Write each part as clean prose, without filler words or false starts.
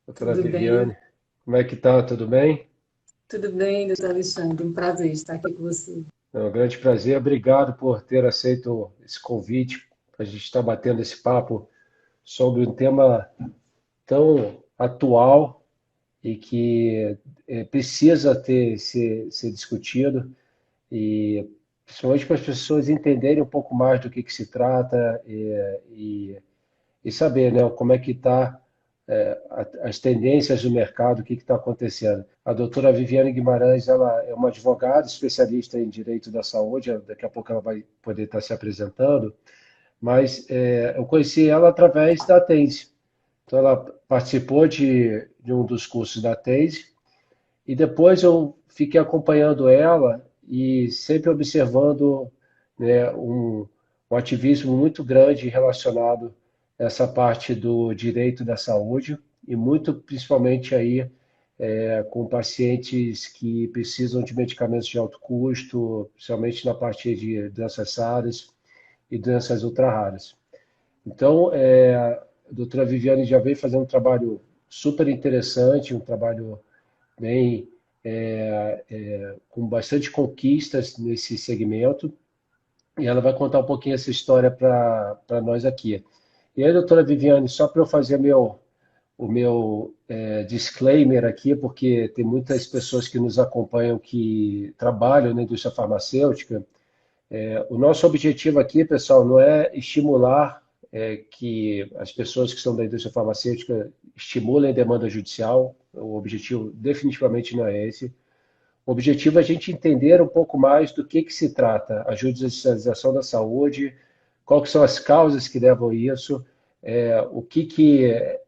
Doutora Tudo bem? Viviane, como é que tá? Tudo bem? Tudo bem, doutor Alexandre? Um prazer estar aqui com você. É um grande prazer. Obrigado por ter aceito esse convite. A gente está batendo esse papo sobre um tema tão atual e que precisa ser discutido e principalmente para as pessoas entenderem um pouco mais do que se trata e saber, né, como é que está as tendências do mercado, o que está acontecendo. A doutora Viviane Guimarães, ela é uma advogada especialista em direito da saúde, daqui a pouco ela vai poder estar se apresentando, mas eu conheci ela através da TASE. Então, ela participou de um dos cursos da TASE e depois eu fiquei acompanhando ela e sempre observando, né, um ativismo muito grande relacionado a essa parte do direito da saúde e muito principalmente aí com pacientes que precisam de medicamentos de alto custo, principalmente na parte de doenças raras e doenças ultra raras. Então, a doutora Viviane já veio fazendo um trabalho super interessante, um trabalho bem com bastante conquistas nesse segmento, e ela vai contar um pouquinho essa história para nós aqui. E aí, doutora Viviane, só para eu fazer o meu disclaimer aqui, porque tem muitas pessoas que nos acompanham que trabalham na indústria farmacêutica. O nosso objetivo aqui, pessoal, não é estimular que as pessoas que são da indústria farmacêutica estimulem a demanda judicial. O objetivo definitivamente não é esse. O objetivo é a gente entender um pouco mais do que se trata a judicialização da saúde, quais são as causas que levam a isso, o que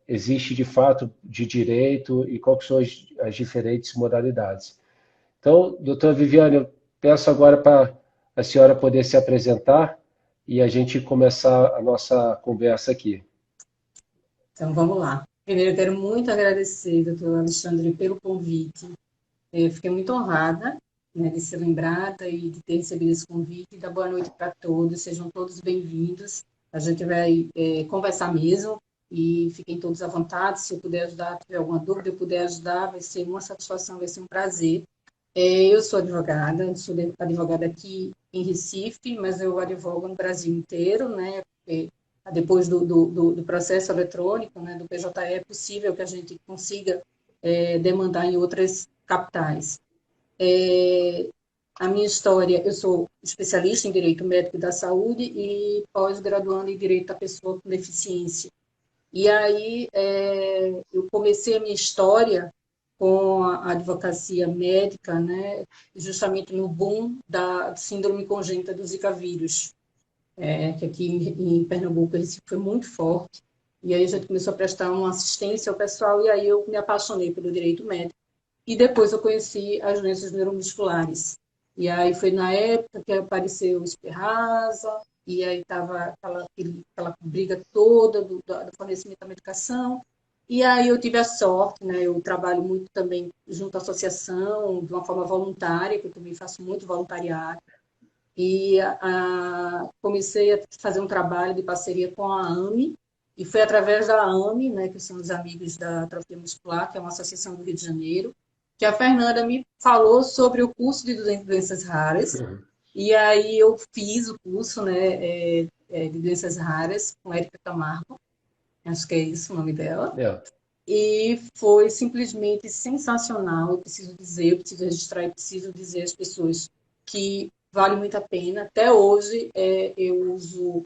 existe de fato de direito e quais são as diferentes modalidades. Então, doutora Viviane, eu peço agora para a senhora poder se apresentar e a gente começar a nossa conversa aqui. Então, vamos lá. Primeiro, eu quero muito agradecer, doutor Alexandre, pelo convite. Eu fiquei muito honrada, né, de ser lembrada e de ter recebido esse convite. Dar boa noite para todos, sejam todos bem-vindos. A gente vai conversar mesmo e fiquem todos à vontade. Se eu puder ajudar, tiver alguma dúvida, eu puder ajudar, vai ser uma satisfação, vai ser um prazer. Eu sou advogada, sou advogada aqui em Recife, mas eu advogo no Brasil inteiro, né? Depois do processo eletrônico, né, do PJE, é possível que a gente consiga demandar em outras capitais. A minha história, eu sou especialista em Direito Médico da Saúde e pós-graduando em Direito da Pessoa com Deficiência. E aí eu comecei a minha história com a advocacia médica, né, justamente no boom da síndrome congênita do Zika vírus, que aqui em Pernambuco esse foi muito forte. E aí a gente começou a prestar uma assistência ao pessoal e aí eu me apaixonei pelo direito médico. E depois eu conheci as doenças neuromusculares. E aí foi na época que apareceu o Spinraza, e aí estava aquela briga toda do fornecimento da medicação. E aí eu tive a sorte, né? Eu trabalho muito também junto à associação, de uma forma voluntária, que eu também faço muito voluntariado. E comecei a fazer um trabalho de parceria com a AME, e foi através da AME, né, que são os amigos da atrofia muscular, que é uma associação do Rio de Janeiro, que a Fernanda me falou sobre o curso de doenças raras, e aí eu fiz o curso, né, de doenças raras com Érica Camargo, acho que é isso o nome dela, É, e foi simplesmente sensacional. Eu preciso dizer, eu preciso registrar, eu preciso dizer às pessoas que vale muito a pena. Até hoje eu uso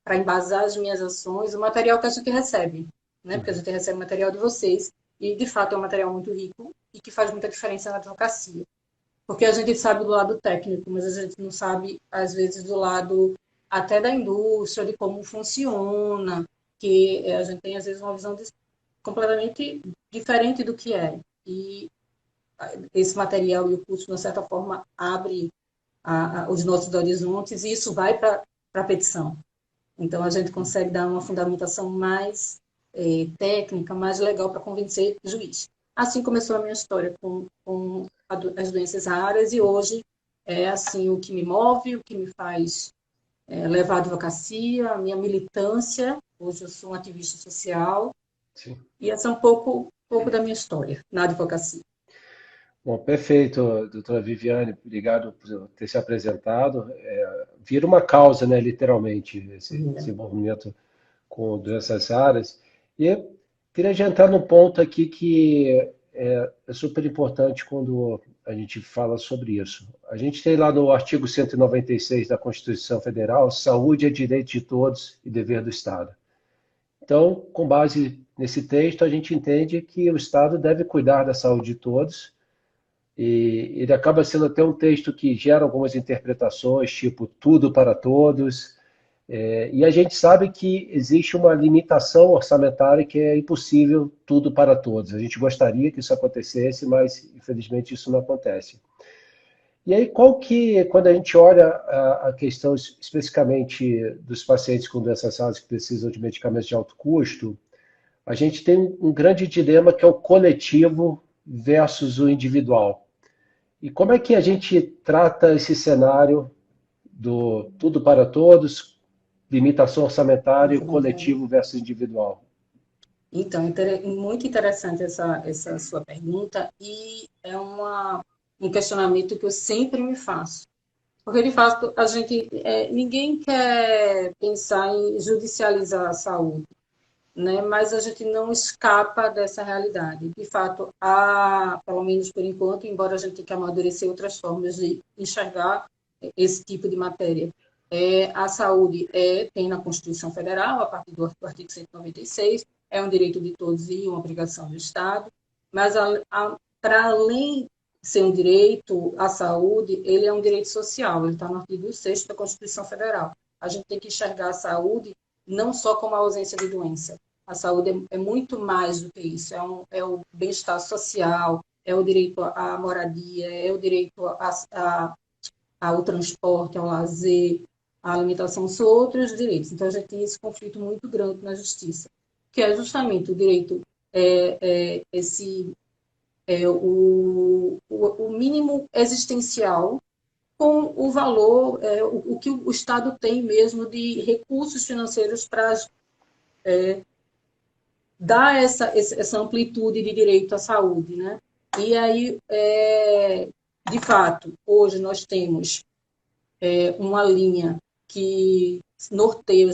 para embasar as minhas ações o material que a gente recebe, né? Porque a gente recebe material de vocês e de fato é um material muito rico e que faz muita diferença na advocacia. Porque a gente sabe do lado técnico, mas a gente não sabe, às vezes, do lado até da indústria, de como funciona, que a gente tem, às vezes, uma visão completamente diferente do que é. E esse material e o curso, de uma certa forma, abre os nossos horizontes e isso vai para a petição. Então, a gente consegue dar uma fundamentação mais técnica, mais legal para convencer o juiz. Assim começou a minha história com as doenças raras e hoje é assim o que me move, o que me faz levar a advocacia, a minha militância. Hoje eu sou um ativista social Sim. E essa é um pouco da minha história na advocacia. Bom, perfeito, doutora Viviane, obrigado por ter se apresentado. Vira uma causa, né, literalmente, esse envolvimento com doenças raras. E eu queria já entrar num ponto aqui que é super importante quando a gente fala sobre isso. A gente tem lá no artigo 196 da Constituição Federal, saúde é direito de todos e dever do Estado. Então, com base nesse texto, a gente entende que o Estado deve cuidar da saúde de todos, e ele acaba sendo até um texto que gera algumas interpretações, tipo tudo para todos, e a gente sabe que existe uma limitação orçamentária que é impossível tudo para todos. A gente gostaria que isso acontecesse, mas infelizmente isso não acontece. E aí, qual que, quando a gente olha a questão especificamente dos pacientes com doenças raras que precisam de medicamentos de alto custo, a gente tem um grande dilema que é o coletivo versus o individual. E como é que a gente trata esse cenário do tudo para todos, limitação orçamentária e o coletivo versus individual? Então, muito interessante essa sua pergunta, e é um questionamento que eu sempre me faço. Porque, de fato, ninguém quer pensar em judicializar a saúde, né? Mas a gente não escapa dessa realidade. De fato, pelo menos por enquanto, embora a gente tenha que amadurecer outras formas de enxergar esse tipo de matéria, a saúde tem na Constituição Federal, a partir do artigo 196, é um direito de todos e uma obrigação do Estado, mas para além de ser um direito à saúde, ele é um direito social, ele está no artigo 6º da Constituição Federal. A gente tem que enxergar a saúde não só como a ausência de doença. A saúde é muito mais do que isso, é o bem-estar social, é o direito à moradia, é o direito ao transporte, ao lazer, à alimentação, são outros direitos. Então, a gente tem esse conflito muito grande na justiça, que é justamente o direito, esse, o mínimo existencial com o valor, o que o Estado tem mesmo de recursos financeiros para dar essa amplitude de direito à saúde, né? E aí, de fato, hoje nós temos uma linha que norteia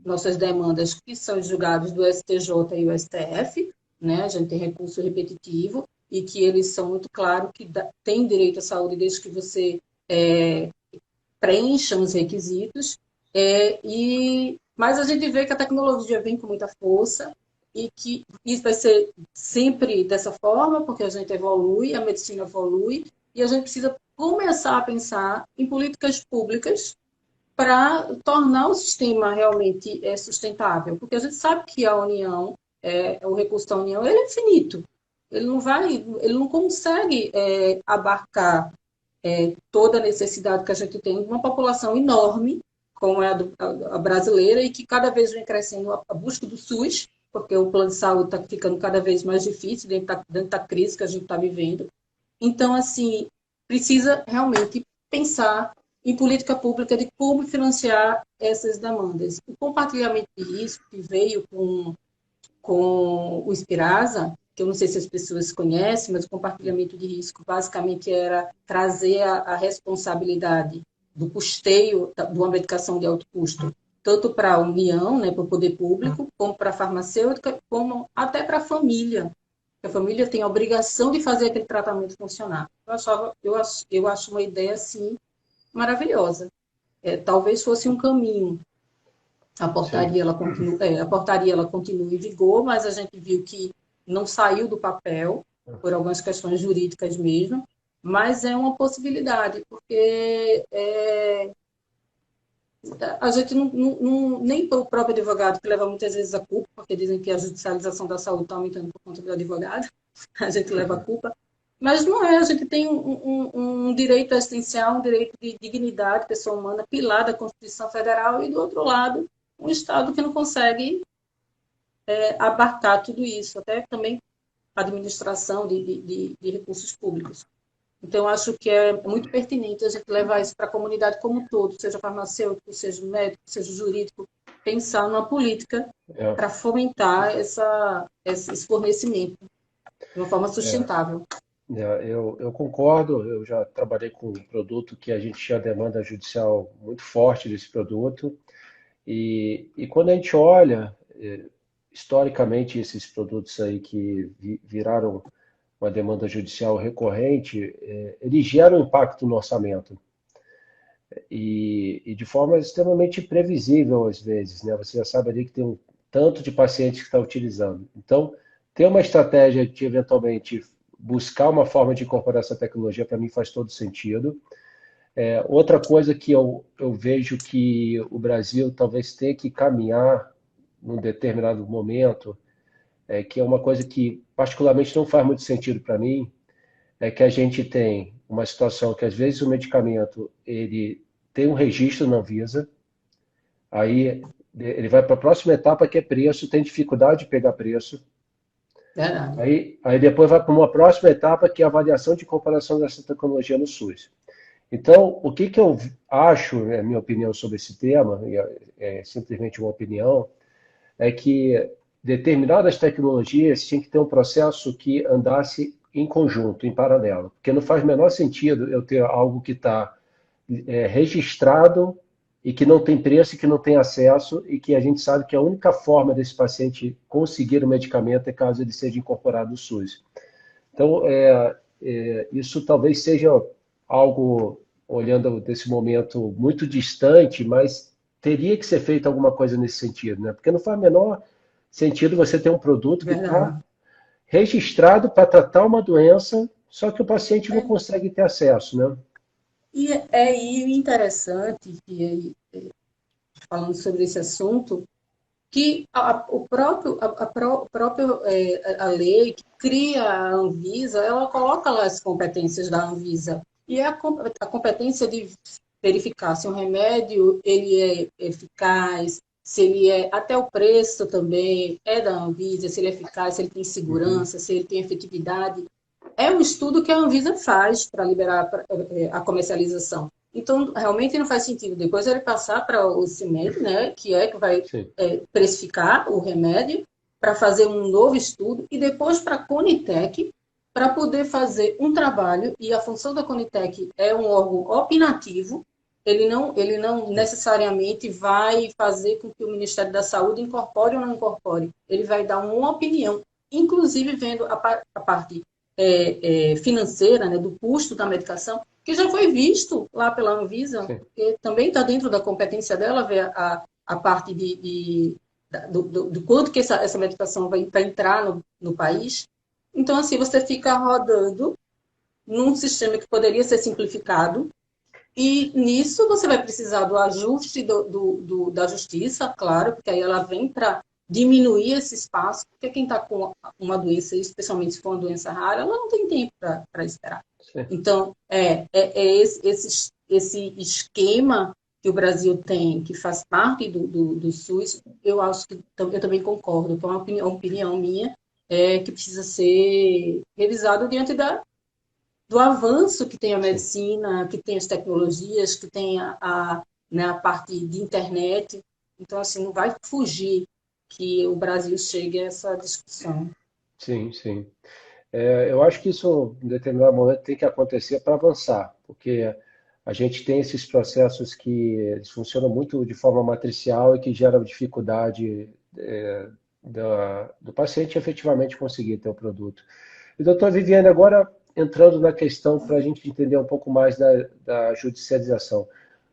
nossas demandas, que são julgados do STJ e o STF, né? A gente tem recurso repetitivo, e que eles são muito claros que tem direito à saúde desde que você preencha os requisitos, mas a gente vê que a tecnologia vem com muita força e que isso vai ser sempre dessa forma, porque a gente evolui, a medicina evolui, e a gente precisa começar a pensar em políticas públicas para tornar o sistema realmente sustentável, porque a gente sabe que a União, o recurso da União, ele é infinito, ele não consegue abarcar toda a necessidade que a gente tem de uma população enorme, como é a brasileira, e que cada vez vem crescendo a busca do SUS, porque o plano de saúde está ficando cada vez mais difícil dentro da crise que a gente está vivendo. Então, assim, precisa realmente pensar em política pública de como financiar essas demandas. O compartilhamento de risco que veio com o Inspirasa, que eu não sei se as pessoas conhecem, mas o compartilhamento de risco basicamente era trazer a responsabilidade do custeio de uma medicação de alto custo, tanto para a União, né, para o poder público, como para a farmacêutica, como até para a família. A família tem a obrigação de fazer aquele tratamento funcionar. Eu acho uma ideia, assim, maravilhosa. Talvez fosse um caminho. Sim. A portaria ela continua em vigor, mas a gente viu que não saiu do papel, por algumas questões jurídicas mesmo, mas é uma possibilidade, porque a gente nem o próprio advogado, que leva muitas vezes a culpa, porque dizem que a judicialização da saúde está aumentando por conta do advogado, a gente leva a culpa, mas não é, a gente tem um direito essencial, um direito de dignidade, pessoa humana, pilar da Constituição Federal, e do outro lado, um Estado que não consegue abarcar tudo isso, até também a administração de recursos públicos. Então, acho que é muito pertinente a gente levar isso para a comunidade como um todo, seja farmacêutico, seja médico, seja jurídico, pensar numa política É, para fomentar esse fornecimento de uma forma é, sustentável. eu concordo, eu já trabalhei com um produto que a gente tinha demanda judicial muito forte desse produto, e quando a gente olha, historicamente, esses produtos aí que viraram uma demanda judicial recorrente, eles geram impacto no orçamento e de forma extremamente imprevisível às vezes, né? Você já sabe ali que tem um tanto de pacientes que está utilizando. Então, ter uma estratégia de eventualmente buscar uma forma de incorporar essa tecnologia para mim faz todo sentido. Outra coisa que eu vejo que o Brasil talvez tenha que caminhar num determinado momento, que é uma coisa que particularmente não faz muito sentido para mim, é que a gente tem uma situação que às vezes o medicamento ele tem um registro na Anvisa, aí ele vai para a próxima etapa que é preço, tem dificuldade de pegar preço, Verdade. aí depois vai para uma próxima etapa que é a avaliação de comparação dessa tecnologia no SUS. Então, o que eu acho, né, minha opinião sobre esse tema, e é simplesmente uma opinião, é que determinadas tecnologias tinham que ter um processo que andasse em conjunto, em paralelo, porque não faz o menor sentido eu ter algo que está registrado e que não tem preço e que não tem acesso e que a gente sabe que a única forma desse paciente conseguir o medicamento é caso ele seja incorporado ao SUS. Então, isso talvez seja algo, olhando desse momento, muito distante, mas teria que ser feito alguma coisa nesse sentido, né? Porque não faz o menor sentido você ter um produto que está Verdade. registrado para tratar uma doença, só que o paciente não É, consegue ter acesso, né? e interessante que, falando sobre esse assunto, que o próprio, a lei que cria a Anvisa, ela coloca lá as competências da Anvisa. E a competência de verificar se um remédio ele é eficaz, se ele é, até o preço também é da Anvisa, se ele é eficaz, se ele tem Uhum. segurança, se ele tem efetividade. É um estudo que a Anvisa faz para liberar a comercialização. Então, realmente não faz sentido depois ele passar para o CIMED, né, que vai Sim, precificar o remédio, para fazer um novo estudo, e depois para a Conitec, para poder fazer um trabalho, e a função da Conitec é um órgão opinativo, ele não sim, necessariamente vai fazer com que o Ministério da Saúde incorpore ou não incorpore, ele vai dar uma opinião, inclusive vendo a parte financeira, né, do custo da medicação, que já foi visto lá pela Anvisa, sim. porque também está dentro da competência dela ver a parte do quanto que essa medicação vai entrar no país. Então, assim, você fica rodando num sistema que poderia ser simplificado, e nisso você vai precisar do ajuste da justiça, claro, porque aí ela vem para diminuir esse espaço, porque quem está com uma doença, especialmente se for uma doença rara, ela não tem tempo para esperar. Sim. Então, esse esquema que o Brasil tem, que faz parte do SUS, eu acho que eu também concordo, então uma opinião minha é que precisa ser revisado diante do avanço que tem a Sim. medicina, que tem as tecnologias, que tem né, a parte de internet. Então, assim, não vai fugir que o Brasil chegue a essa discussão. Sim, sim. Eu acho que isso, em determinado momento, tem que acontecer para avançar, porque a gente tem esses processos que eles funcionam muito de forma matricial e que geram dificuldade do paciente efetivamente conseguir ter o produto. E, doutor Viviane, agora entrando na questão para a gente entender um pouco mais da judicialização.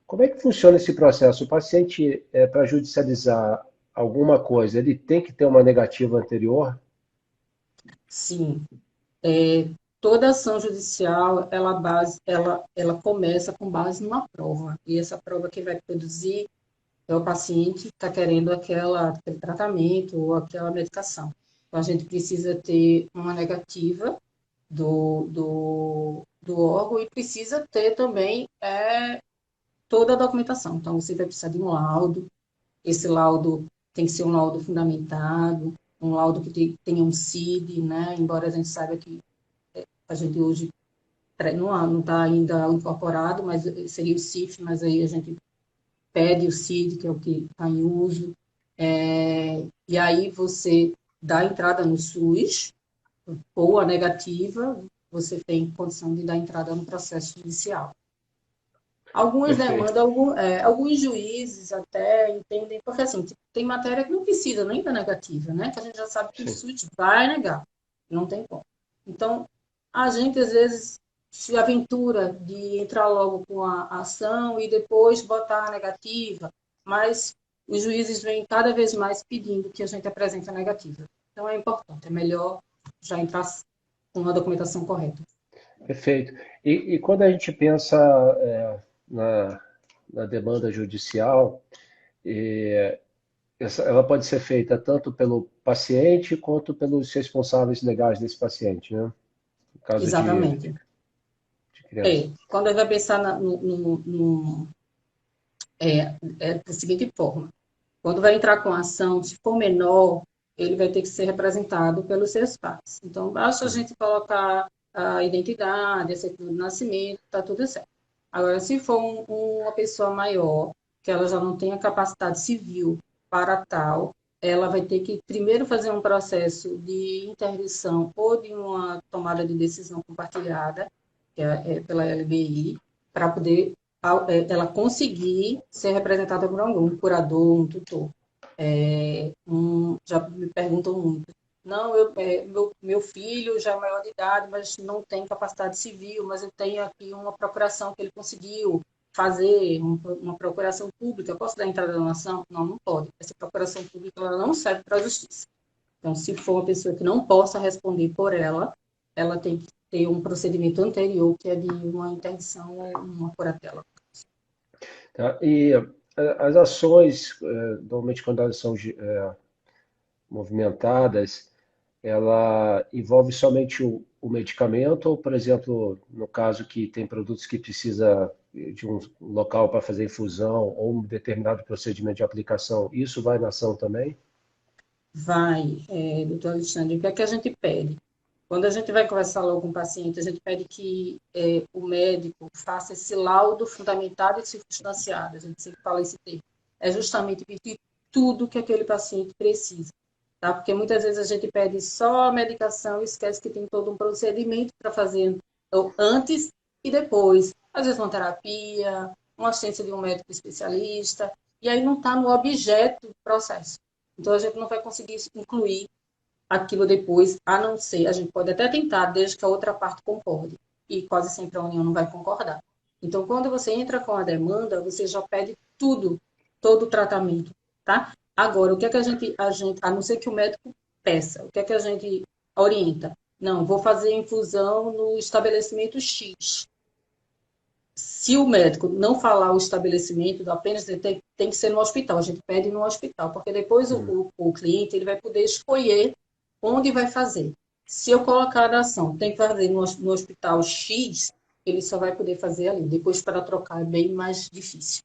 Como é que funciona esse processo? O paciente, para judicializar alguma coisa, ele tem que ter uma negativa anterior? Sim, toda ação judicial, ela começa com base numa prova. E essa prova que vai produzir é o paciente que está querendo aquele tratamento ou aquela medicação. Então, a gente precisa ter uma negativa do órgão e precisa ter também toda a documentação. Então, você vai precisar de um laudo, esse laudo tem que ser um laudo fundamentado, um laudo que tenha um CID, né? Embora a gente saiba que a gente hoje não está ainda incorporado, mas seria o CIF, mas aí a gente pede o CID, que é o que está em uso. E aí você dá entrada no SUS, ou a negativa, você tem condição de dar entrada no processo judicial. Algumas Perfeito. demandas, alguns juízes até entendem, porque assim, tem matéria que não precisa nem da negativa, né? Que a gente já sabe que o Sim. SUS vai negar, não tem como. Então, a gente às vezes se aventura de entrar logo com a ação e depois botar a negativa, mas os juízes vêm cada vez mais pedindo que a gente apresente a negativa. Então, é importante, é melhor já entrar com a documentação correta. Perfeito. E quando a gente pensa na, na demanda judicial, eh, ela pode ser feita tanto pelo paciente quanto pelos responsáveis legais desse paciente, né? No caso Exatamente. de criança. Quando a gente vai pensar da seguinte forma: quando vai entrar com a ação, se for menor, ele vai ter que ser representado pelos seus pais. Então, basta a gente colocar a identidade, a certidão de nascimento, está tudo certo. Agora, se for uma pessoa maior, que ela já não tem a capacidade civil para tal, ela vai ter que primeiro fazer um processo de interdição ou de uma tomada de decisão compartilhada, que é pela LBI, para poder ela conseguir ser representada por algum um curador, um tutor. Já me perguntam muito. Não, meu filho já é maior de idade, mas não tem capacidade civil, mas eu tenho aqui uma procuração que ele conseguiu fazer, uma procuração pública. Posso dar entrada na ação? Não, não pode. Essa procuração pública ela não serve para a justiça. Então, se for uma pessoa que não possa responder por ela, ela tem que ter um procedimento anterior, que é de uma interdição ou uma curatela. Tá? E as ações, normalmente quando elas são movimentadas, ela envolve somente o medicamento, ou, por exemplo, no caso que tem produtos que precisa de um local para fazer infusão ou um determinado procedimento de aplicação, isso vai na ação também? Vai, doutor Alexandre, o que é que a gente pede? Quando a gente vai conversar logo com o paciente, a gente pede que o médico faça esse laudo fundamentado e circunstanciado. A gente sempre fala esse termo. É justamente pedir tudo que aquele paciente precisa. Tá? Porque muitas vezes a gente pede só a medicação e esquece que tem todo um procedimento para fazer antes e depois. Às vezes uma terapia, uma assistência de um médico especialista, e aí não está no objeto do processo. Então a gente não vai conseguir incluir aquilo depois, a não ser, a gente pode até tentar, desde que a outra parte concorde, e quase sempre a União não vai concordar. Então, quando você entra com a demanda, você já pede tudo, todo o tratamento, tá? Agora, o que é que a não ser que o médico peça, o que é que a gente orienta? Não, vou fazer infusão no estabelecimento X. Se o médico não falar o estabelecimento, apenas tem que ser no hospital. A gente pede no hospital, porque depois o cliente ele vai poder escolher onde vai fazer. Se eu colocar a ação, tem que fazer no hospital X, ele só vai poder fazer ali. Depois, para trocar, é bem mais difícil.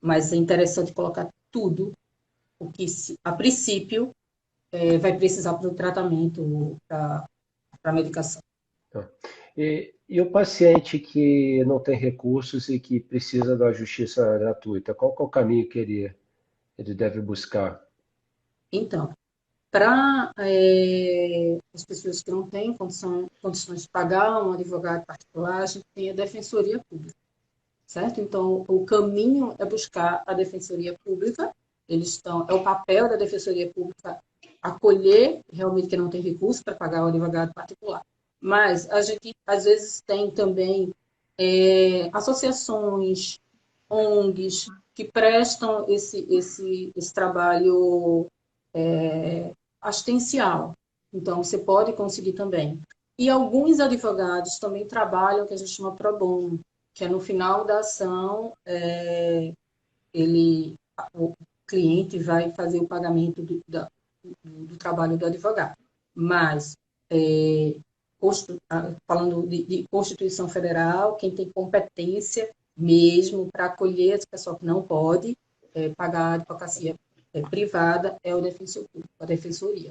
Mas é interessante colocar tudo, o que, a princípio, vai precisar para o tratamento, para a medicação. Tá. E o paciente que não tem recursos e que precisa da justiça gratuita, qual que é o caminho que ele deve buscar? Então, para as pessoas que não têm condições de pagar um advogado particular, a gente tem a Defensoria Pública, certo? Então, o caminho é buscar a Defensoria Pública, é o papel da Defensoria Pública acolher realmente quem não tem recurso para pagar o advogado particular. Mas a gente, às vezes, tem também associações, ONGs, que prestam esse trabalho assistencial. Então, você pode conseguir também. E alguns advogados também trabalham o que a gente chama pro bono, que é no final da ação, o cliente vai fazer o pagamento do trabalho do advogado. Mas, falando de Constituição Federal, quem tem competência mesmo para acolher esse pessoal que não pode pagar a advocacia privada é o defensor público, a defensoria.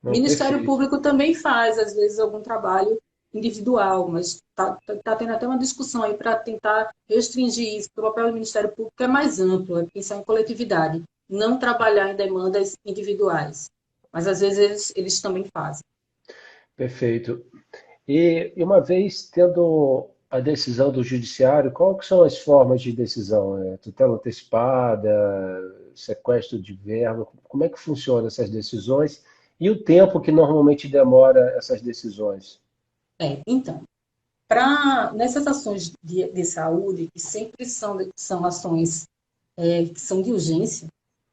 O Não, Ministério perfeito. Público também faz, às vezes, algum trabalho individual, mas está tendo até uma discussão aí para tentar restringir isso, porque o papel do Ministério Público é mais amplo, é pensar em coletividade. não trabalhar em demandas individuais, mas às vezes eles também fazem. Perfeito. E uma vez tendo a decisão do judiciário, qual que são as formas de decisão? É, tutela antecipada, sequestro de verba? Como é que funciona essas decisões? E o tempo que normalmente demora essas decisões? Então, nessas ações de saúde, que sempre são ações que são de urgência,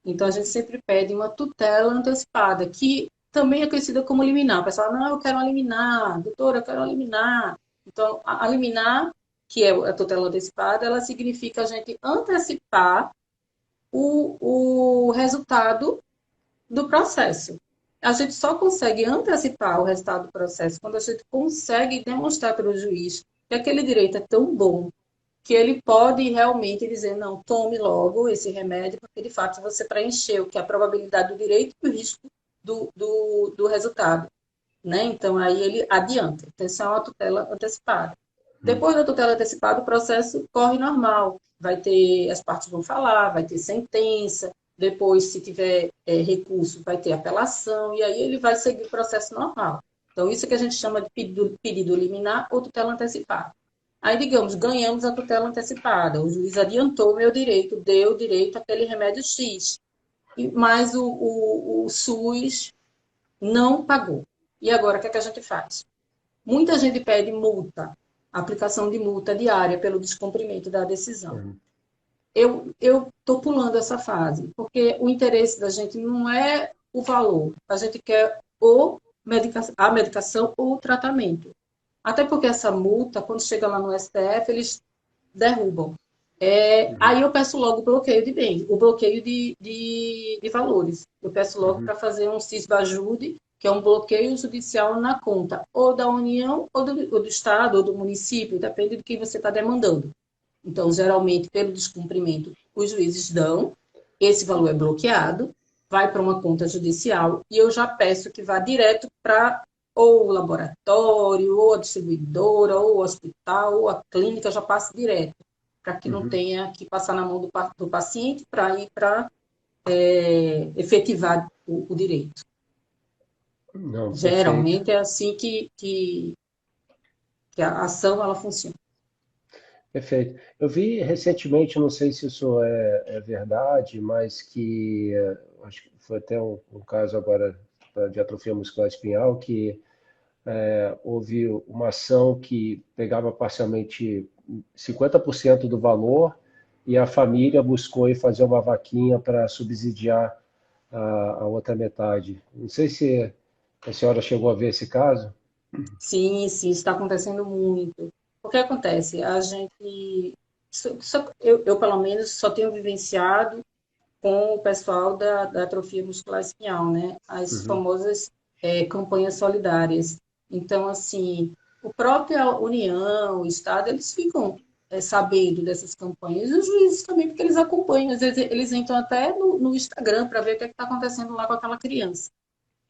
então a gente sempre pede uma tutela antecipada, que também é conhecida como liminar. O pessoal, não, eu quero uma liminar, doutora, eu quero uma liminar. Então, a liminar, que é a tutela antecipada, ela significa a gente antecipar o resultado do processo. A gente só consegue antecipar o resultado do processo quando a gente consegue demonstrar para o juiz que aquele direito é tão bom que ele pode realmente dizer, não, tome logo esse remédio, porque de fato você preencheu, que é a probabilidade do direito e o risco do resultado. Né? Então, aí ele adianta. Então, isso é uma tutela antecipada. Depois da tutela antecipada, o processo corre normal. Vai ter, as partes vão falar, vai ter sentença, depois, se tiver recurso, vai ter apelação, e aí ele vai seguir o processo normal. Então, isso que a gente chama de pedido liminar ou tutela antecipada. Aí, digamos, ganhamos a tutela antecipada, o juiz adiantou o meu direito, deu direito àquele remédio X, mas o SUS não pagou. E agora, o que é que a gente faz? Muita gente pede multa, aplicação de multa diária pelo descumprimento da decisão. Eu estou pulando essa fase, porque o interesse da gente não é o valor, a gente quer a medicação ou o tratamento. Até porque essa multa, quando chega lá no STF, eles derrubam. Aí eu peço logo o bloqueio de bens, o bloqueio de valores. Eu peço logo para fazer um cisbajude, que é um bloqueio judicial na conta, ou da União, ou do Estado, ou do município, depende de quem você está demandando. Então, geralmente, pelo descumprimento, os juízes dão, esse valor é bloqueado, vai para uma conta judicial, e eu já peço que vá direto para ou o laboratório, ou a distribuidora, ou o hospital, ou a clínica, já passe direto para que não tenha que passar na mão do paciente para ir para efetivar o direito. Não, perfeito. Geralmente é assim que a ação ela funciona. Perfeito. Eu vi recentemente, não sei se isso é verdade, mas que acho que foi até um caso agora de atrofia muscular espinhal, que houve uma ação que pegava parcialmente 50% do valor e a família buscou ir fazer uma vaquinha para subsidiar a outra metade. Não sei se a senhora chegou a ver esse caso. Sim, sim, isso está acontecendo muito. O que acontece? A gente. Eu, pelo menos, só tenho vivenciado com o pessoal da atrofia muscular espinhal, né? As Uhum, famosas campanhas solidárias. Então, assim, o próprio União, o Estado, eles ficam sabendo dessas campanhas, e os juízes também, porque eles acompanham, às vezes eles entram até no Instagram para ver o que está acontecendo lá com aquela criança.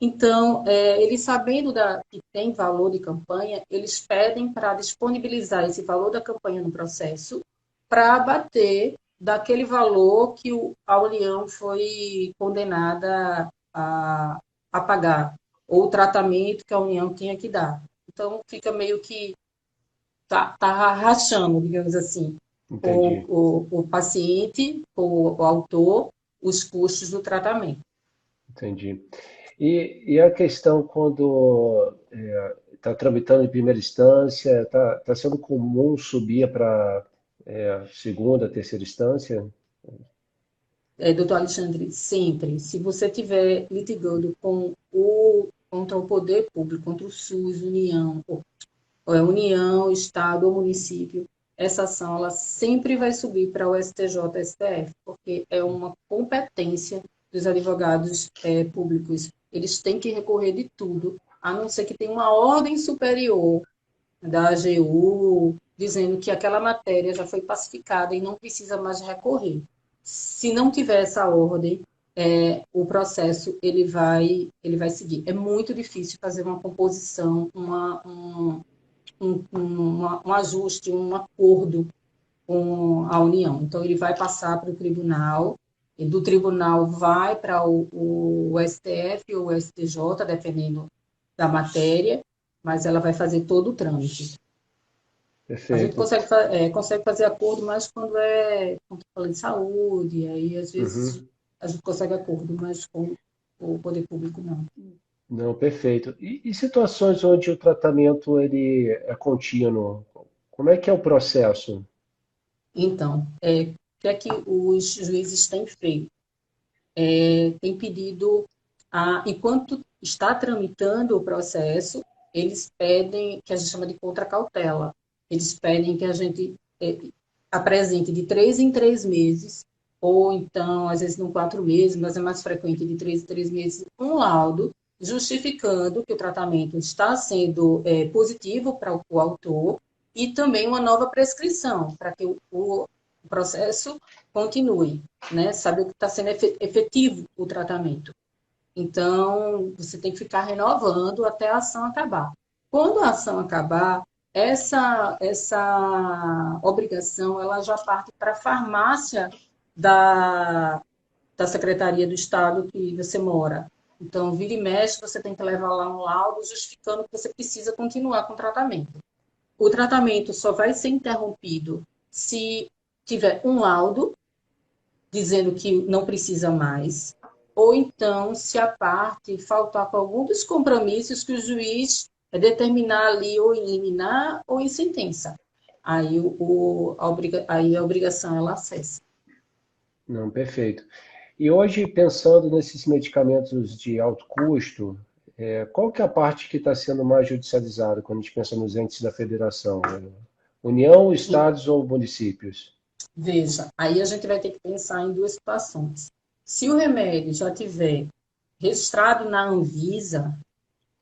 Então, eles sabendo que tem valor de campanha, eles pedem para disponibilizar esse valor da campanha no processo para abater daquele valor que a União foi condenada a pagar, ou o tratamento que a União tinha que dar. Então, fica meio que tá rachando, digamos assim, entendi. o paciente, o autor, os custos do tratamento. Entendi. E a questão quando está tramitando em primeira instância, está sendo comum subir para segunda, terceira instância? Doutor Alexandre, sempre, se você estiver litigando contra o poder público, contra o SUS, União, Estado ou município, essa ação ela sempre vai subir para o STJ, STF, porque é uma competência dos advogados públicos. Eles têm que recorrer de tudo, a não ser que tenha uma ordem superior da AGU dizendo que aquela matéria já foi pacificada e não precisa mais recorrer. Se não tiver essa ordem, o processo ele vai seguir. É muito difícil fazer uma composição, um ajuste, um acordo com a União. Então, ele vai passar para o tribunal, do tribunal vai para o STF ou o STJ, dependendo da matéria, mas ela vai fazer todo o trâmite. A gente Perfeito. consegue fazer acordo, mas quando é controle de saúde, aí às vezes Uhum. a gente consegue acordo, mas com o poder público não. Não, perfeito. E situações onde o tratamento ele é contínuo? Como é que é o processo? Então, o que é que os juízes têm feito? Têm pedido, enquanto está tramitando o processo, eles pedem, que a gente chama de contracautela, eles pedem que a gente apresente de 3 em 3 meses, ou então, às vezes, não 4 meses, mas é mais frequente de 3 em 3 meses, um laudo justificando que o tratamento está sendo positivo para o autor e também uma nova prescrição, para que o processo continue, né? Saber que está sendo efetivo o tratamento. Então, você tem que ficar renovando até a ação acabar. Quando a ação acabar, essa obrigação ela já parte para a farmácia da, da Secretaria do Estado que você mora. Então, vira e mexe, você tem que levar lá um laudo justificando que você precisa continuar com o tratamento. O tratamento só vai ser interrompido se tiver um laudo dizendo que não precisa mais, ou então se a parte faltar com algum dos compromissos que o juiz determinar ali ou em liminar ou em sentença. Aí, aí a obrigação ela cessa. Não, perfeito. E hoje, pensando nesses medicamentos de alto custo, qual que é a parte que está sendo mais judicializada quando a gente pensa nos entes da federação? União, estados ou municípios? Veja, aí a gente vai ter que pensar em duas situações. Se o remédio já tiver registrado na Anvisa,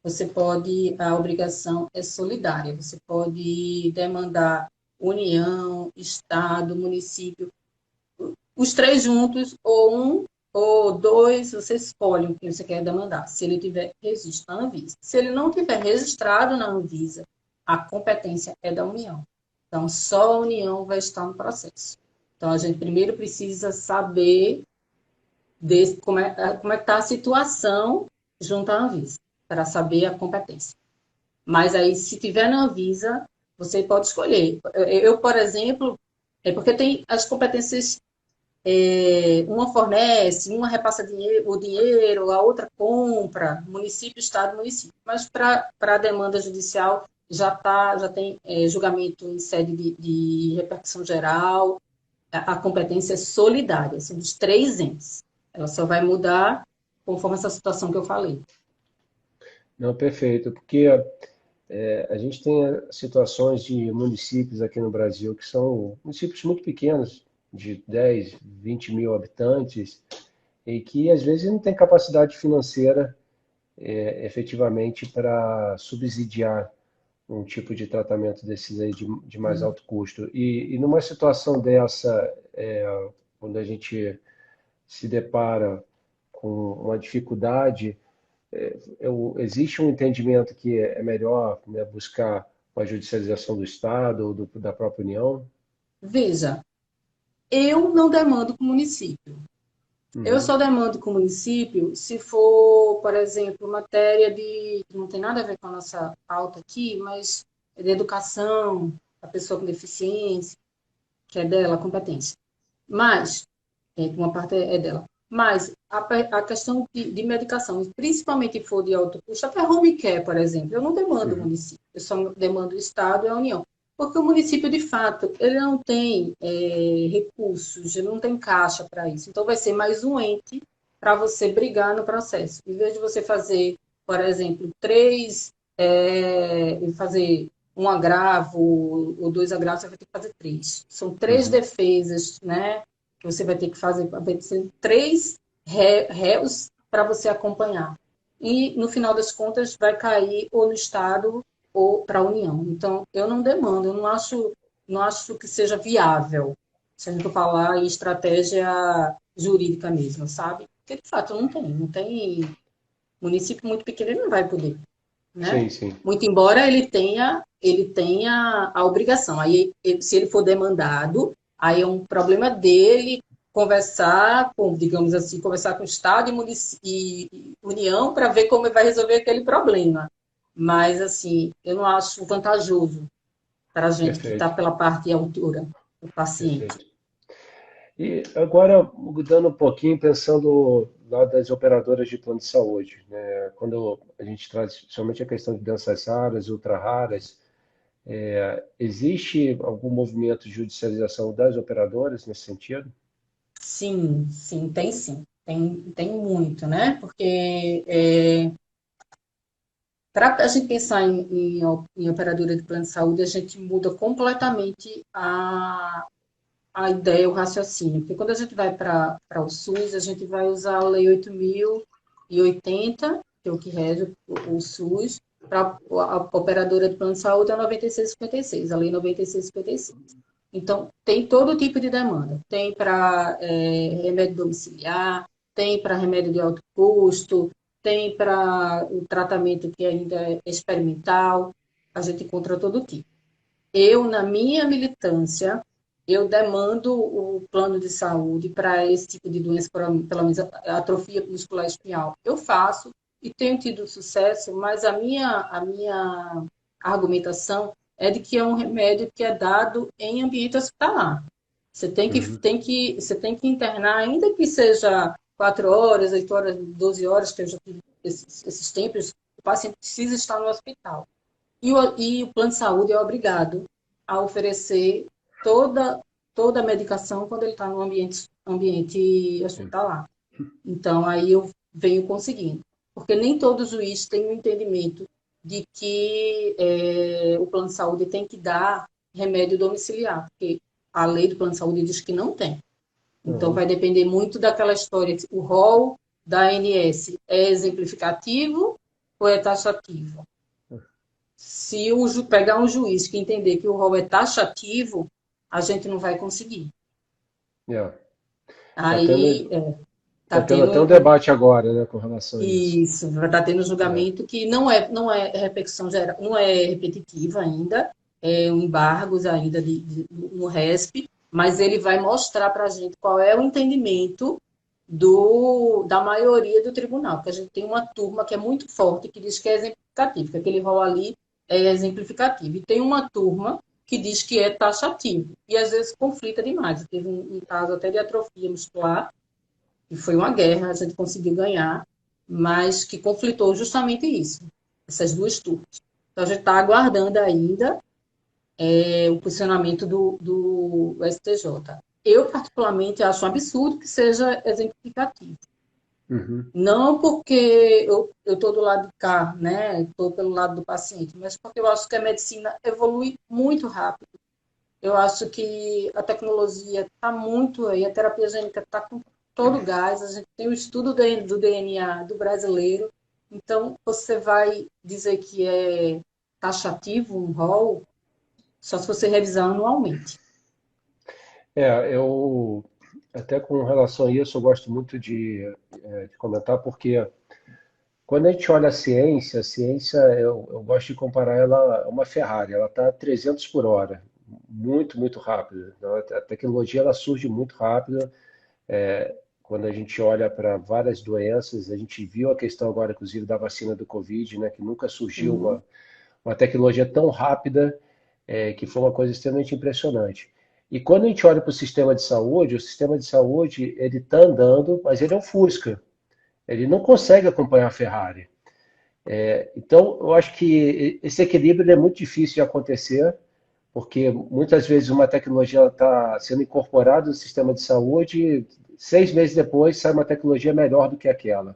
você pode, a obrigação é solidária, você pode demandar União, Estado, município, os três juntos, ou um ou dois, você escolhe o que você quer demandar, se ele tiver registro na Anvisa. Se ele não tiver registrado na Anvisa, a competência é da União. Então, só a União vai estar no processo. Então, a gente primeiro precisa saber como é que está a situação junto à Anvisa, para saber a competência. Mas aí, se tiver na Anvisa, você pode escolher. Eu, por exemplo, porque tem as competências, uma fornece, uma repassa o dinheiro, a outra compra, município, estado, município. Mas para a demanda judicial já tem julgamento em sede de repercussão geral, a competência é solidária, são os três entes. Ela só vai mudar conforme essa situação que eu falei. Não, perfeito, porque a gente tem situações de municípios aqui no Brasil que são municípios muito pequenos, de 10, 20 mil habitantes, e que às vezes não tem capacidade financeira efetivamente para subsidiar um tipo de tratamento desses aí de mais alto custo. E numa situação dessa, quando a gente se depara com uma dificuldade, existe um entendimento que é melhor, né, buscar uma judicialização do Estado ou da própria União? Veja, eu não demando com o município. Eu Uhum, só demando com o município se for, por exemplo, matéria que não tem nada a ver com a nossa pauta aqui, mas é de educação, a pessoa com deficiência, que é dela, a competência. Mas, uma parte é dela. Mas a questão de medicação, principalmente se for de alto custo, até home care, por exemplo, eu não demando o uhum. município, eu só demando o Estado e a União. Porque o município, de fato, ele não tem recursos, ele não tem caixa para isso. Então, vai ser mais um ente para você brigar no processo. Em vez de você fazer, por exemplo, fazer um agravo ou dois agravos, você vai ter que fazer três. São três Uhum. defesas, né? Que você vai ter que fazer, vai ser três réus para você acompanhar. E, no final das contas, vai cair ou no Estado ou para a União. Então, eu não demando, eu não acho que seja viável, se a gente for falar em estratégia jurídica mesmo, sabe? Porque, de fato, não tem município muito pequeno, ele não vai poder, né? Sim, sim. Muito embora ele tenha a obrigação. Aí, se ele for demandado, aí é um problema dele conversar com, digamos assim, conversar com o Estado e União para ver como vai resolver aquele problema. Mas, assim, eu não acho vantajoso para a gente que está Perfeito, pela parte de altura, o paciente. perfeito. E agora, mudando um pouquinho, pensando lá das operadoras de plano de saúde, né? Quando a gente traz somente a questão de doenças raras, ultra raras, existe algum movimento de judicialização das operadoras nesse sentido? Sim, sim, tem sim. Tem muito, né? Porque para a gente pensar em operadora de plano de saúde, a gente muda completamente a ideia, o raciocínio. Porque quando a gente vai para o SUS, a gente vai usar a Lei 8.080, que é o que rege o SUS, para a operadora de plano de saúde é a 9656, a Lei 9656. Então, tem todo tipo de demanda. Tem para remédio domiciliar, tem para remédio de alto custo, tem para o tratamento que ainda é experimental, a gente encontra todo tipo. Eu, na minha militância, eu demando o plano de saúde para esse tipo de doença, pelo menos a atrofia muscular espinhal. Eu faço e tenho tido sucesso, mas a minha argumentação é de que é um remédio que é dado em ambiente hospitalar. Uhum. Você tem que internar, ainda que seja 4 horas, 8 horas, 12 horas, que eu já tive esses tempos, o paciente precisa estar no hospital. E o plano de saúde é obrigado a oferecer toda, toda a medicação quando ele está no ambiente Sim. hospitalar. Então, aí eu venho conseguindo. Porque nem todo juiz tem o entendimento de que o plano de saúde tem que dar remédio domiciliar, porque a lei do plano de saúde diz que não tem. Então, Uhum. vai depender muito daquela história. O rol da ANS é exemplificativo ou é taxativo? Se pegar um juiz que entender que o rol é taxativo, a gente não vai conseguir. Yeah. Tá Aí tendo, tá tá tendo tendo até um debate agora, né, com relação a isso. isso, tá tendo É. julgamento que não é repetição geral, não é repetitiva ainda, é um embargos ainda no RESP, mas ele vai mostrar para a gente qual é o entendimento da maioria do tribunal, porque a gente tem uma turma que é muito forte, que diz que é exemplificativo, que aquele rol ali é exemplificativo, e tem uma turma que diz que é taxativo, e às vezes conflita demais. Teve um caso até de atrofia muscular, e foi uma guerra, a gente conseguiu ganhar, mas que conflitou justamente isso, essas duas turmas. Então, a gente está aguardando ainda o posicionamento do STJ. Eu, particularmente, acho um absurdo que seja exemplificativo. Uhum. Não porque eu estou do lado de cá, né? Estou pelo lado do paciente, mas porque eu acho que a medicina evolui muito rápido. Eu acho que a tecnologia está muito aí, a terapia gênica está com todo o gás, a gente tem o estudo do DNA do brasileiro, então você vai dizer que é taxativo um rol, só se você revisar anualmente. Eu até com relação a isso, eu gosto muito de comentar, porque quando a gente olha a ciência eu gosto de comparar ela a uma Ferrari, ela está a 300 por hora, muito, muito rápido. Então, a tecnologia ela surge muito rápido. Quando a gente olha para várias doenças, a gente viu a questão agora, inclusive, da vacina do Covid, né, que nunca surgiu Sim, uma tecnologia tão rápida, que foi uma coisa extremamente impressionante. E quando a gente olha para o sistema de saúde ele está andando, mas ele é um Fusca. Ele não consegue acompanhar a Ferrari. Então, eu acho que esse equilíbrio é muito difícil de acontecer, porque muitas vezes uma tecnologia está sendo incorporada no sistema de saúde, e 6 meses depois sai uma tecnologia melhor do que aquela.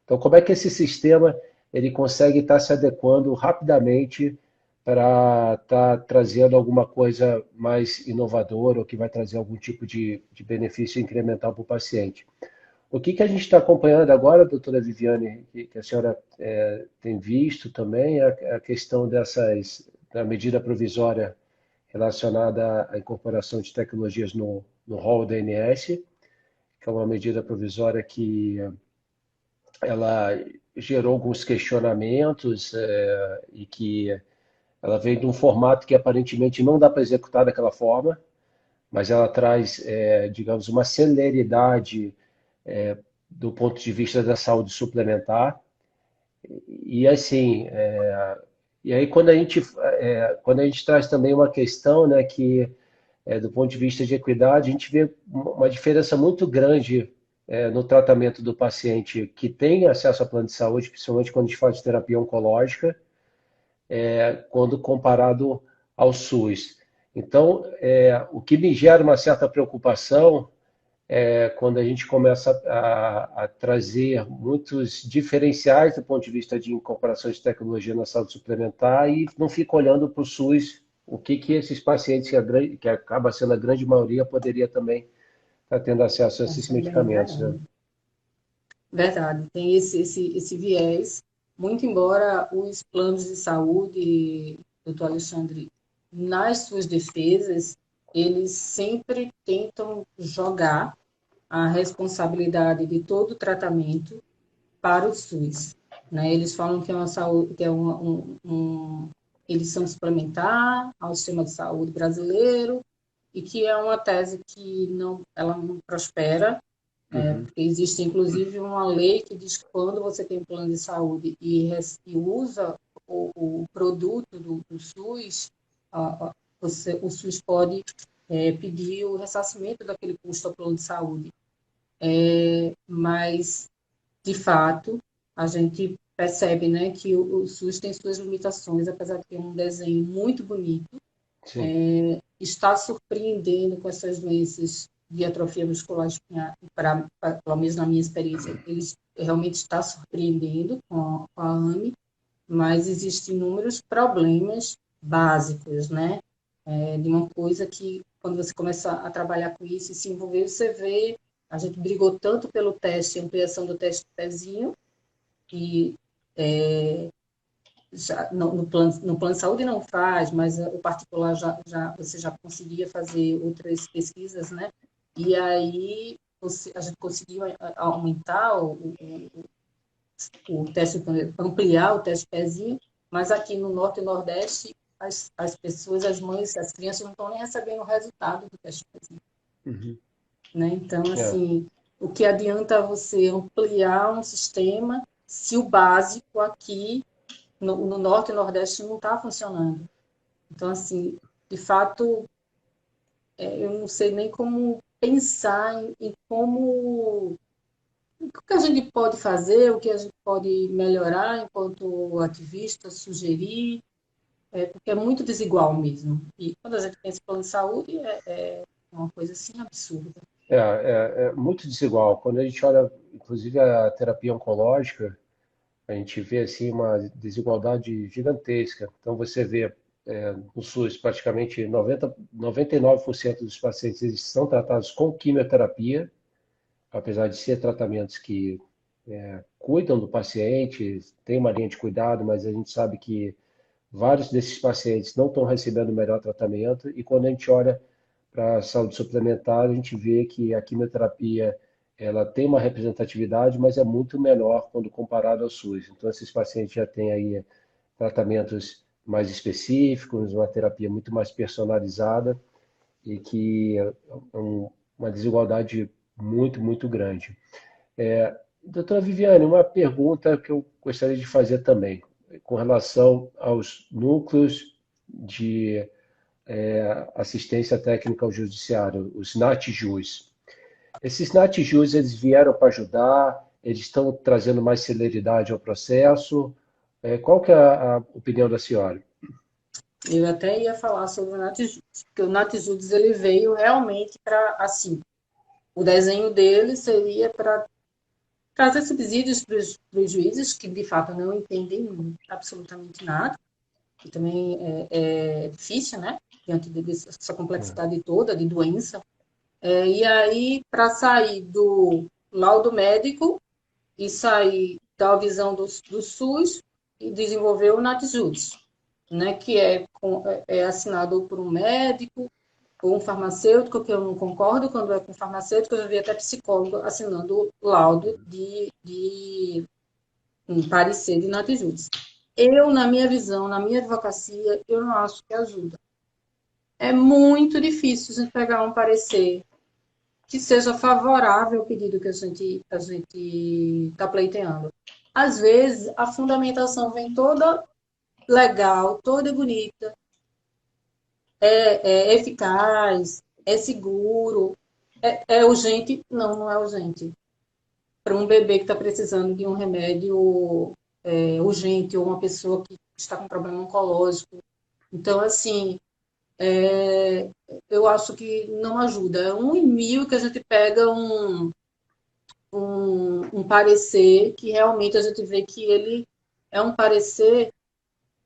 Então, como é que esse sistema ele consegue estar se adequando rapidamente para estar trazendo alguma coisa mais inovadora ou que vai trazer algum tipo de benefício incremental para o paciente? O que a gente está acompanhando agora, doutora Viviane, que a senhora tem visto também, é a questão da medida provisória relacionada à incorporação de tecnologias no rol da ANS, que é uma medida provisória que ela gerou alguns questionamentos e que ela veio de um formato que aparentemente não dá para executar daquela forma, mas ela traz, digamos, uma celeridade do ponto de vista da saúde suplementar. E assim, e aí quando a gente traz também uma questão, né, que do ponto de vista de equidade, a gente vê uma diferença muito grande no tratamento do paciente que tem acesso a plano de saúde, principalmente quando a gente fala de terapia oncológica, quando comparado ao SUS. Então, o que me gera uma certa preocupação quando a gente começa a trazer muitos diferenciais do ponto de vista de incorporação de tecnologia na saúde suplementar e não fica olhando para o SUS, o que esses pacientes, que acaba sendo a grande maioria, poderia também estar tendo acesso a esses Também é medicamentos, né? verdade. Verdade, tem esse viés, muito embora os planos de saúde, doutor Alexandre, nas suas defesas, eles sempre tentam jogar a responsabilidade de todo o tratamento para o SUS, né? Eles falam que é uma saúde, que é eles são suplementar ao sistema de saúde brasileiro e que é uma tese que ela não prospera, Uhum, porque existe inclusive uma lei que diz que quando você tem um plano de saúde e usa o produto do SUS, o SUS pode pedir o ressarcimento daquele custo ao plano de saúde. Mas de fato, a gente percebe, né, que o SUS tem suas limitações, apesar de ter um desenho muito bonito, sim. está surpreendendo com essas doenças de atrofia muscular espinhar, pelo menos na minha experiência, eles realmente está surpreendendo com a AME, mas existem inúmeros problemas básicos, né, de uma coisa que, quando você começa a trabalhar com isso e se envolver, você vê, a gente brigou tanto pelo teste, ampliação do teste do pezinho, que já, no plano de saúde não faz, mas o particular você já conseguia fazer outras pesquisas, né? E aí a gente conseguiu aumentar o teste, ampliar o teste pezinho, mas aqui no Norte e Nordeste, as pessoas, as mães, as crianças não estão nem recebendo o resultado do teste pezinho, Uhum. né? Então, É, assim, o que adianta você ampliar um sistema se o básico aqui no Norte e Nordeste não está funcionando? Então, assim, de fato, eu não sei nem como pensar em como o que a gente pode fazer, o que a gente pode melhorar enquanto ativista, sugerir, porque é muito desigual mesmo. E quando a gente pensa em plano de saúde, é uma coisa assim absurda. é muito desigual. Quando a gente olha, inclusive, a terapia oncológica, a gente vê assim uma desigualdade gigantesca. Então você vê no SUS praticamente 99% dos pacientes eles são tratados com quimioterapia, apesar de ser tratamentos que cuidam do paciente, tem uma linha de cuidado, mas a gente sabe que vários desses pacientes não estão recebendo o melhor tratamento e quando a gente olha para a saúde suplementar, a gente vê que a quimioterapia ela tem uma representatividade, mas é muito menor quando comparado ao SUS. Então, esses pacientes já têm aí tratamentos mais específicos, uma terapia muito mais personalizada e que uma desigualdade muito grande. Doutora Viviane, uma pergunta que eu gostaria de fazer também, com relação aos núcleos de assistência técnica ao judiciário, os NATJUS. Esses NATJUS, eles vieram para ajudar, eles estão trazendo mais celeridade ao processo. Qual que é a opinião da senhora? Eu até ia falar sobre o Natijudes, porque o Natijudes ele veio realmente para, assim, o desenho dele seria para trazer subsídios para os juízes, que de fato não entendem absolutamente nada, que também é difícil, né? Diante dessa complexidade toda de doença. E aí, para sair do laudo médico e sair da visão do SUS e desenvolver o NATJUDS, né? Que é assinado por um médico ou um farmacêutico, que eu não concordo quando é com farmacêutico, eu já vi até psicólogo assinando laudo de um parecer de NATJUDS. Eu, na minha visão, na minha advocacia, eu não acho que ajuda. é muito difícil a gente pegar um parecer que seja favorável ao pedido que a gente está pleiteando. Às vezes, a fundamentação vem toda legal, toda bonita, é eficaz, é seguro, é urgente? Não, não é urgente. Para um bebê que está precisando de um remédio urgente, ou uma pessoa que está com problema oncológico. Então, assim, eu acho que não ajuda. É 1 em 1000 que a gente pega um parecer que realmente a gente vê que ele é um parecer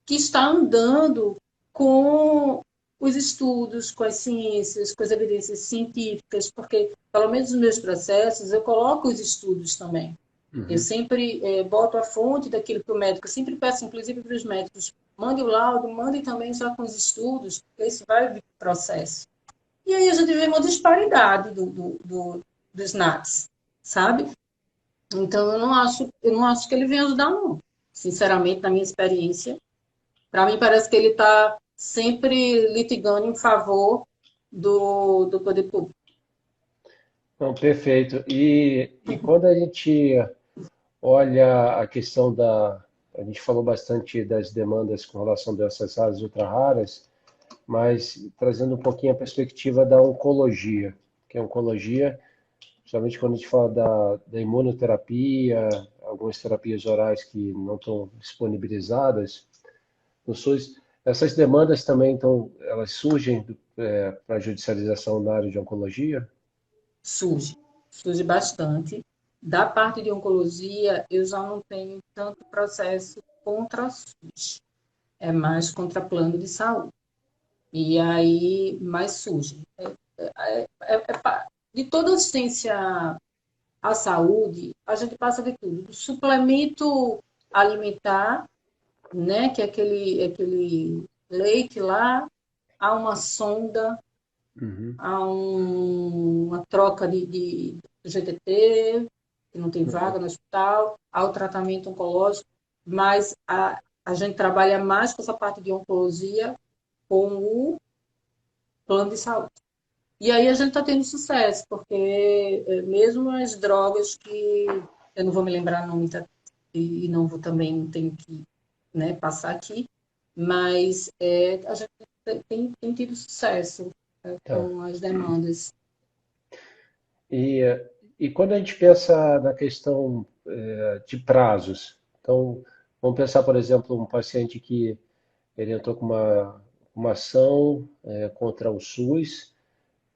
que está andando com os estudos, com as ciências, com as evidências científicas, porque, pelo menos nos meus processos, eu coloco os estudos também. Eu Uhum. sempre boto a fonte daquilo para o médico, eu sempre peço, inclusive, para os médicos, mande o laudo, mande também já com os estudos, porque isso vai vir para o processo. E aí a gente vê uma disparidade dos NATs, sabe? Então, eu não acho que ele vem ajudar, não. Sinceramente, na minha experiência, para mim parece que ele está sempre litigando em favor do poder público. Não, perfeito. E quando a gente olha a questão da. A gente falou bastante das demandas com relação a doenças raras e ultra-raras, mas trazendo um pouquinho a perspectiva da oncologia, que a oncologia, principalmente quando a gente fala da imunoterapia, algumas terapias orais que não estão disponibilizadas no SUS, essas demandas também estão, elas surgem para a judicialização na área de oncologia? Surge, surge bastante. Da parte de oncologia, eu já não tenho tanto processo contra a SUS, é mais contra plano de saúde. E aí, mais surge. De toda assistência à saúde, a gente passa de tudo. Do suplemento alimentar, né, que é aquele leite lá, há uma sonda, Uhum. há uma troca de GTT, que não tem vaga no hospital, há o tratamento oncológico, mas a gente trabalha mais com essa parte de oncologia com o plano de saúde. E aí a gente está tendo sucesso, porque mesmo as drogas que eu não vou me lembrar o nome e não vou também, tenho que, né, passar aqui, mas a gente tem tido sucesso Tá. com as demandas. E, e quando a gente pensa na questão de prazos, então vamos pensar, por exemplo, um paciente que ele entrou com uma ação contra o SUS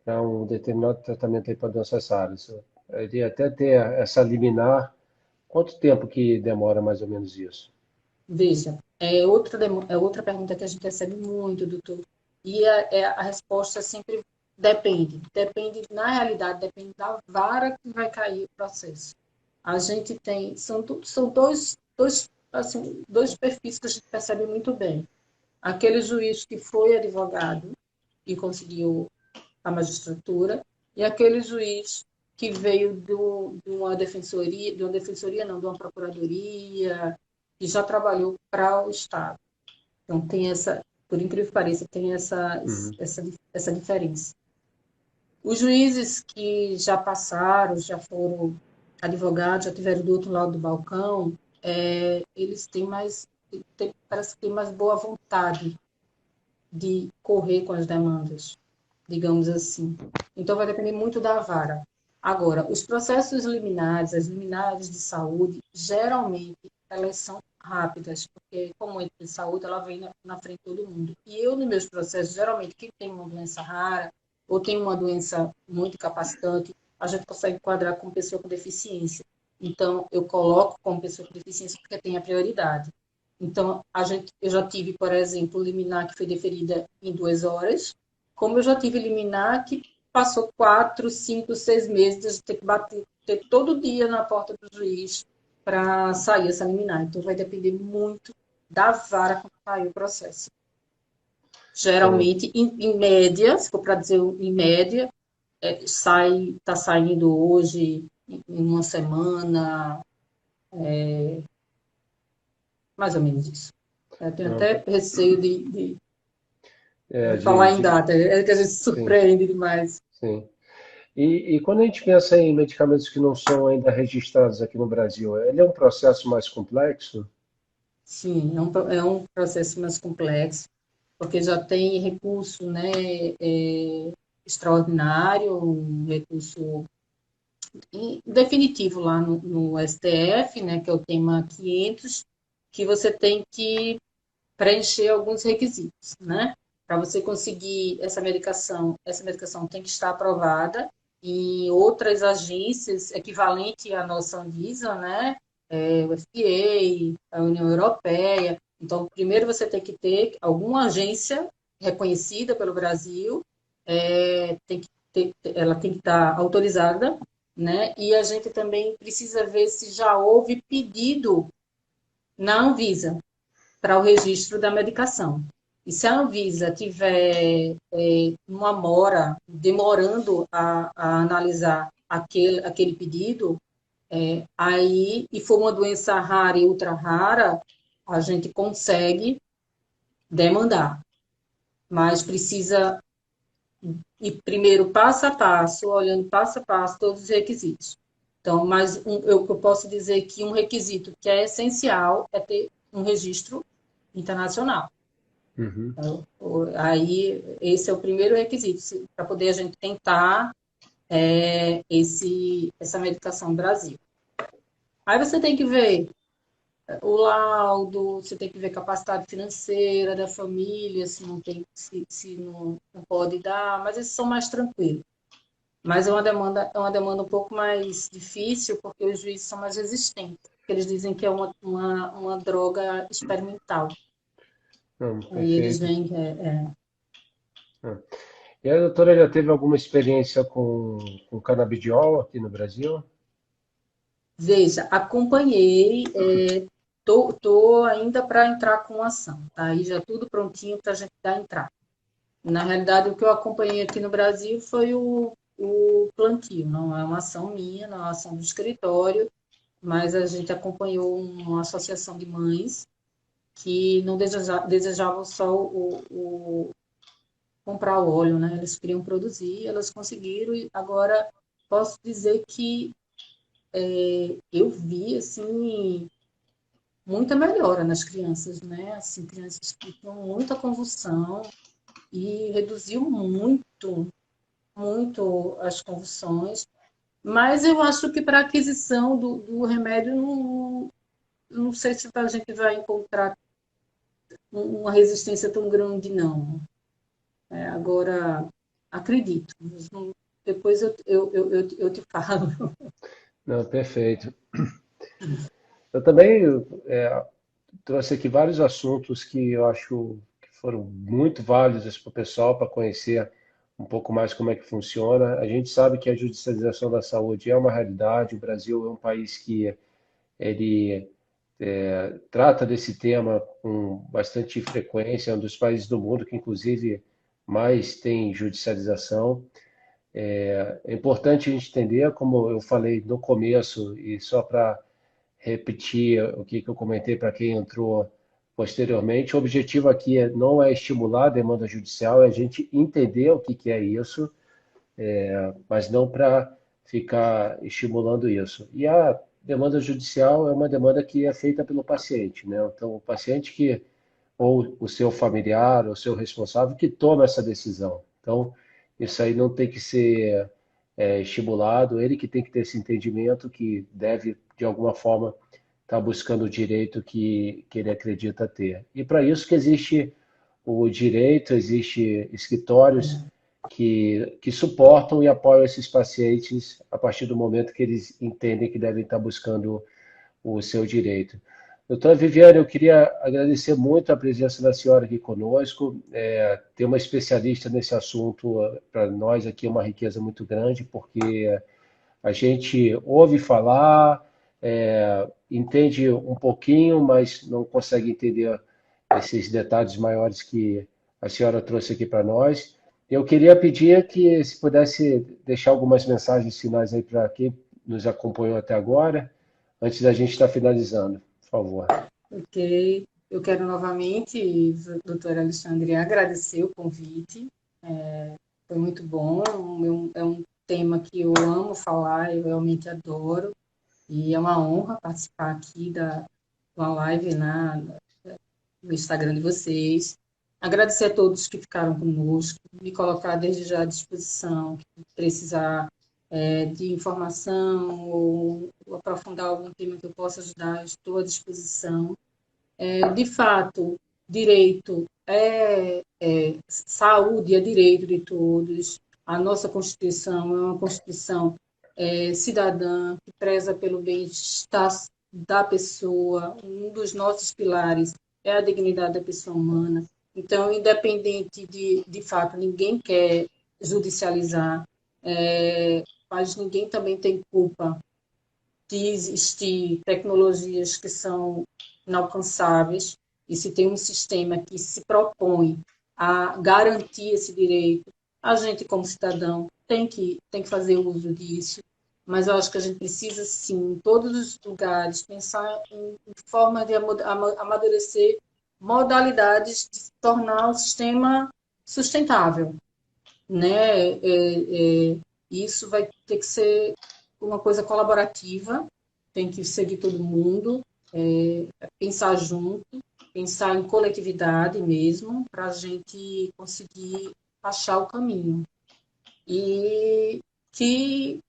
para um determinado tratamento aí para doenças raras. Ele até ter essa liminar, quanto tempo que demora mais ou menos isso? Veja, é outra pergunta que a gente recebe muito, doutor. E a resposta sempre depende. Depende, na realidade, depende da vara que vai cair o processo. A gente tem, são dois perfis que a gente percebe muito bem. Aquele juiz que foi advogado e conseguiu a magistratura, e aquele juiz que veio de uma defensoria não, de uma procuradoria, e já trabalhou para o Estado. Então, tem essa, por incrível que pareça, tem Uhum. essa diferença. Os juízes que já passaram, já foram advogados, já tiveram do outro lado do balcão, eles têm parece que têm mais boa vontade de correr com as demandas, digamos assim. Então, vai depender muito da vara. Agora, os processos liminares, as liminares de saúde, geralmente, elas são rápidas, porque como é de saúde, ela vem na frente de todo mundo. E eu, nos meus processos, geralmente, quem tem uma doença rara ou tem uma doença muito incapacitante, a gente consegue enquadrar como pessoa com deficiência. Então, eu coloco como pessoa com deficiência porque tem a prioridade. Então, eu já tive, por exemplo, liminar que foi deferida em 2 horas, como eu já tive liminar que passou 4, 5, 6 meses de ter que ter todo dia na porta do juiz para sair essa liminar. Então, vai depender muito da vara com que sair o processo. Então, Geralmente, em média, se for para dizer em média, está saindo hoje, em uma semana, mais ou menos isso. Eu tenho não, até receio de É, Falar em data, é que a gente se sim, surpreende demais. sim. E quando a gente pensa em medicamentos que não são ainda registrados aqui no Brasil, ele é um processo mais complexo? Sim, é um processo mais complexo, porque já tem recurso, né, extraordinário, um recurso definitivo lá no STF, né, que é o tema 500, que você tem que preencher alguns requisitos, né? Para você conseguir essa medicação tem que estar aprovada em outras agências equivalente à nossa Anvisa, né? O FDA, a União Europeia. Então, primeiro você tem que ter alguma agência reconhecida pelo Brasil, ela tem que estar autorizada, né? E a gente também precisa ver se já houve pedido na Anvisa para o registro da medicação. E se a Anvisa tiver uma mora demorando a analisar aquele pedido, aí, e for uma doença rara e ultra rara, a gente consegue demandar, mas precisa ir primeiro passo a passo, olhando passo a passo todos os requisitos. Então, mas eu posso dizer que um requisito que é essencial é ter um registro internacional. Uhum. Então, aí, esse é o primeiro requisito para poder a gente tentar essa medicação no Brasil. Aí você tem que ver o laudo, você tem que ver a capacidade financeira da família, se não tem, se não pode dar, mas esses são mais tranquilos. Mas é uma demanda um pouco mais difícil, porque os juízes são mais resistentes. Eles dizem que é uma droga experimental. Não, Aí eles perfeito. vêm. Ah. E a doutora já teve alguma experiência com canabidiol aqui no Brasil? Veja, acompanhei, tô ainda para entrar com ação, tá? Aí já tudo prontinho para a gente dar entrada. Na realidade, o que eu acompanhei aqui no Brasil foi o plantio, não é uma ação minha, não é uma ação do escritório, mas a gente acompanhou uma associação de mães que não desejavam só comprar o óleo, né? Eles queriam produzir, elas conseguiram, e agora posso dizer que eu vi, assim, muita melhora nas crianças, né? Assim, crianças que tinham muita convulsão e reduziu muito, muito as convulsões. Mas eu acho que para a aquisição do remédio, não sei se a gente vai encontrar uma resistência tão grande, não. Agora, acredito. Depois eu te falo. Não, perfeito. Eu também trouxe aqui vários assuntos que eu acho que foram muito válidos para o pessoal para conhecer um pouco mais como é que funciona. A gente sabe que a judicialização da saúde é uma realidade. O Brasil é um país que ele trata desse tema com bastante frequência, é um dos países do mundo que, inclusive, mais tem judicialização. É importante a gente entender, como eu falei no começo, e só para repetir o que eu comentei para quem entrou posteriormente, o objetivo aqui não é estimular a demanda judicial, é a gente entender o que é isso, mas não para ficar estimulando isso. E a demanda judicial é uma demanda que é feita pelo paciente, né? Então, o paciente que, ou o seu familiar, ou o seu responsável, que toma essa decisão. Então, isso aí não tem que ser estimulado, ele que tem que ter esse entendimento que deve, de alguma forma, estar buscando o direito que ele acredita ter. E para isso que existe o direito, existe escritórios que suportam e apoiam esses pacientes a partir do momento que eles entendem que devem estar buscando o seu direito. Doutora Viviane, eu queria agradecer muito a presença da senhora aqui conosco. Ter uma especialista nesse assunto, para nós aqui, é uma riqueza muito grande, porque a gente ouve falar, entende um pouquinho, mas não consegue entender esses detalhes maiores que a senhora trouxe aqui para nós. Eu queria pedir que se pudesse deixar algumas mensagens finais aí para quem nos acompanhou até agora, antes da gente estar finalizando, por favor. Ok. eu quero novamente, doutora Alexandre, agradecer o convite. Foi muito bom, é um tema que eu amo falar, eu realmente adoro, e é uma honra participar aqui de uma live no Instagram de vocês. Agradecer a todos que ficaram conosco, me colocar desde já à disposição, que precisar de informação ou aprofundar algum tema que eu possa ajudar, estou à disposição. De fato, direito saúde é direito de todos. A nossa Constituição é uma Constituição cidadã, que preza pelo bem-estar da pessoa. Um dos nossos pilares é a dignidade da pessoa humana. Então, independente de fato, ninguém quer judicializar, mas ninguém também tem culpa de existir tecnologias que são inalcançáveis, e se tem um sistema que se propõe a garantir esse direito, a gente, como cidadão, tem que fazer uso disso, mas eu acho que a gente precisa, sim, em todos os lugares, pensar em forma de amadurecer modalidades de tornar o sistema sustentável, né? Isso vai ter que ser uma coisa colaborativa, tem que ser de todo mundo, pensar junto, pensar em coletividade mesmo, para a gente conseguir achar o caminho. E que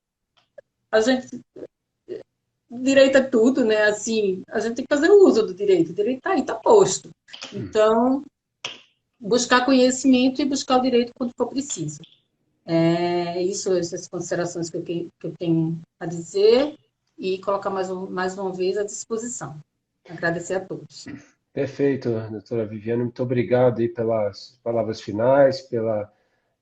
a gente. Direito é tudo, né? Assim, a gente tem que fazer o uso do direito. O direito está aí, está posto. Então, buscar conhecimento e buscar o direito quando for preciso. Essas considerações que eu tenho a dizer e colocar mais uma vez à disposição. Agradecer a todos. Perfeito, doutora Viviane, muito obrigado aí pelas palavras finais, pela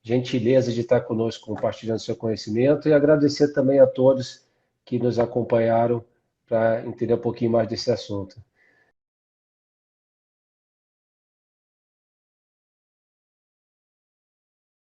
gentileza de estar conosco compartilhando seu conhecimento e agradecer também a todos que nos acompanharam para entender um pouquinho mais desse assunto.